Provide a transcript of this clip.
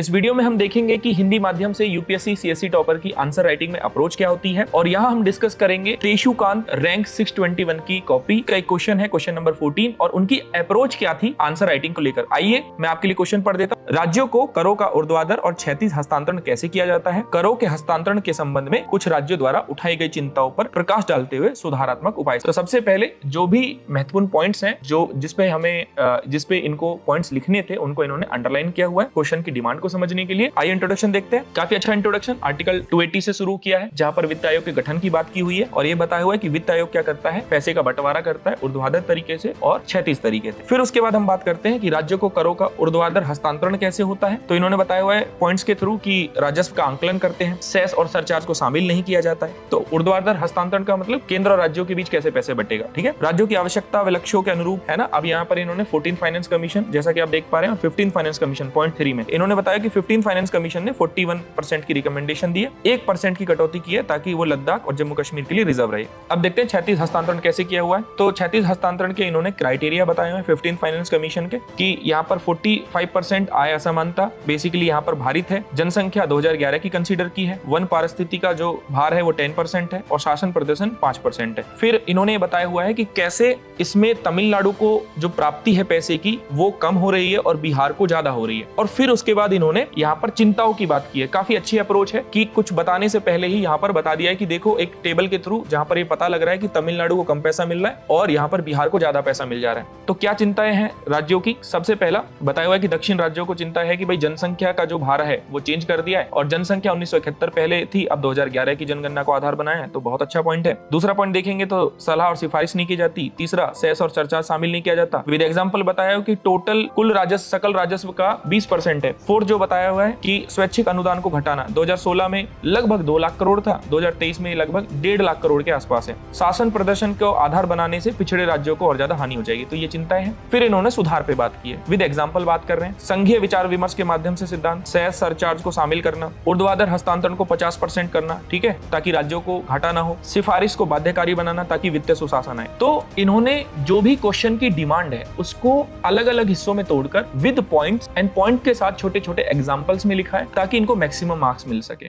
इस वीडियो में हम देखेंगे कि हिंदी माध्यम से यूपीएससी सीएससी टॉपर की आंसर राइटिंग में अप्रोच क्या होती है, और यहाँ हम डिस्कस करेंगे तेशुकांत रैंक 621 की कॉपी का एक क्वेश्चन है, क्वेश्चन नंबर 14, और उनकी अप्रोच क्या थी आंसर राइटिंग को लेकर। आइए मैं आपके लिए क्वेश्चन पढ़ देता हूँ। राज्यों को करों का ऊर्ध्वाधर और क्षैतिज हस्तांतरण कैसे किया जाता है? करों के हस्तांतरण के संबंध में कुछ राज्यों द्वारा उठाई गई चिंताओं पर प्रकाश डालते हुए सुधारात्मक उपाय। तो सबसे पहले जो भी महत्वपूर्ण पॉइंट्स हैं, जो जिसपे इनको पॉइंट्स लिखने थे, उनको इन्होंने अंडरलाइन किया हुआ है क्वेश्चन की डिमांड को समझने के लिए। आइए इंट्रोडक्शन देखते हैं। काफी अच्छा इंट्रोडक्शन आर्टिकल 280 से शुरू किया है, जहां पर वित्त आयोग के गठन की बात की हुई है, और ये बताया हुआ है कि वित्त आयोग क्या करता है, पैसे का बंटवारा करता है ऊर्ध्वाधर तरीके से और क्षैतिज तरीके से। फिर उसके बाद हम बात करते हैं कि राज्यों को करों का ऊर्ध्वाधर हस्तांतरण कैसे होता है। तो इन्होंने बताया हुआ है पॉइंट्स के थ्रू कि राजस्व का आंकलन करते हैं, सेस और सरचार्ज को शामिल नहीं किया जाता है। तो ऊर्ध्वाधर हस्तांतरण का मतलब केंद्र और राज्यों के बीच कैसे पैसे बटेगा, ठीक है, राज्यों की आवश्यकता व लक्ष्यों के अनुरूप, है ना। अब यहाँ पर इन्होंने 14 फाइनेंस कमीशन, जैसा कि आप देख पा रहे हैं, 15 फाइनेंस कमीशन पॉइंट 3 में इन्होंने बताया कि 15 फाइनेंस कमीशन ने 41% की रिकमेंडेशन दी है, 1% की कटौती की है ताकि वो लद्दाख और जम्मू कश्मीर के लिए रिजर्व रहे। अब देखते हैं क्षैतिज हस्तांतरण कैसे किया हुआ है। तो क्षैतिज हस्तांतरण के इन्होंने क्राइटेरिया बताए हुए 15 फाइनेंस कमीशन के, कि यहाँ पर 45% आय असमानता बेसिकली यहाँ पर भारित है, जनसंख्या 2011 की कंसीडर की है, वन पारिस्थिति का जो भार है वो 10% है, और शासन प्रदर्शन 5% है। फिर इन्होंने बताया हुआ है कि कैसे इसमें तमिलनाडु को जो प्राप्ति है पैसे की वो कम हो रही है और बिहार को ज्यादा हो रही है। और फिर उसके बाद इन्होंने यहाँ पर चिंताओं की बात की है। काफी अच्छी अप्रोच है कि कुछ बताने से पहले ही यहाँ पर बता दिया है कि देखो एक टेबल के थ्रू जहाँ पर ये पता लग रहा है कि तमिलनाडु को कम पैसा मिल रहा है और यहाँ पर बिहार को ज्यादा पैसा मिल जा रहा है। तो क्या चिंताएं हैं राज्यों की? सबसे पहला बताया हुआ है कि दक्षिण राज्यों को चिंता है कि भाई जनसंख्या का जो भार है वो चेंज कर दिया है, और जनसंख्या 1971 पहले थी, अब 2011 की जनगणना को आधार बनाया है, तो बहुत अच्छा पॉइंट है। दूसरा पॉइंट देखेंगे तो सलाह और सिफारिश नहीं की जाती। तीसरा, सेस और सरचार्ज शामिल नहीं किया जाता। विद एग्जांपल बताया कि टोटल कुल राजस्व, सकल राजस्व का 20% है। फोर्थ जो बताया हुआ है कि स्वैच्छिक अनुदान को घटाना, 2016 में लगभग 2 लाख करोड़ था, 2023 में लगभग 1.5 लाख करोड़ के आसपास है। शासन प्रदर्शन को आधार बनाने से पिछड़े राज्यों को और ज्यादा हानि हो जाएगी, तो ये चिंताएं हैं। फिर इन्होंने सुधार पे बात की है, विद एग्जांपल बात कर रहे हैं, संघीय विचार विमर्श के माध्यम से सिद्धांत, सेस सरचार्ज को शामिल करना, ऊर्ध्वाधर हस्तांतरण को 50% करना, ठीक है, ताकि राज्यों को घाटा ना हो, सिफारिश को बाध्यकारी बनाना ताकि वित्तीय सुशासन आए। तो इन्होंने जो भी क्वेश्चन की डिमांड है उसको अलग अलग हिस्सों में तोड़कर विद पॉइंट्स एंड पॉइंट के साथ छोटे छोटे एग्जांपल्स में लिखा है, ताकि इनको मैक्सिमम मार्क्स मिल सके।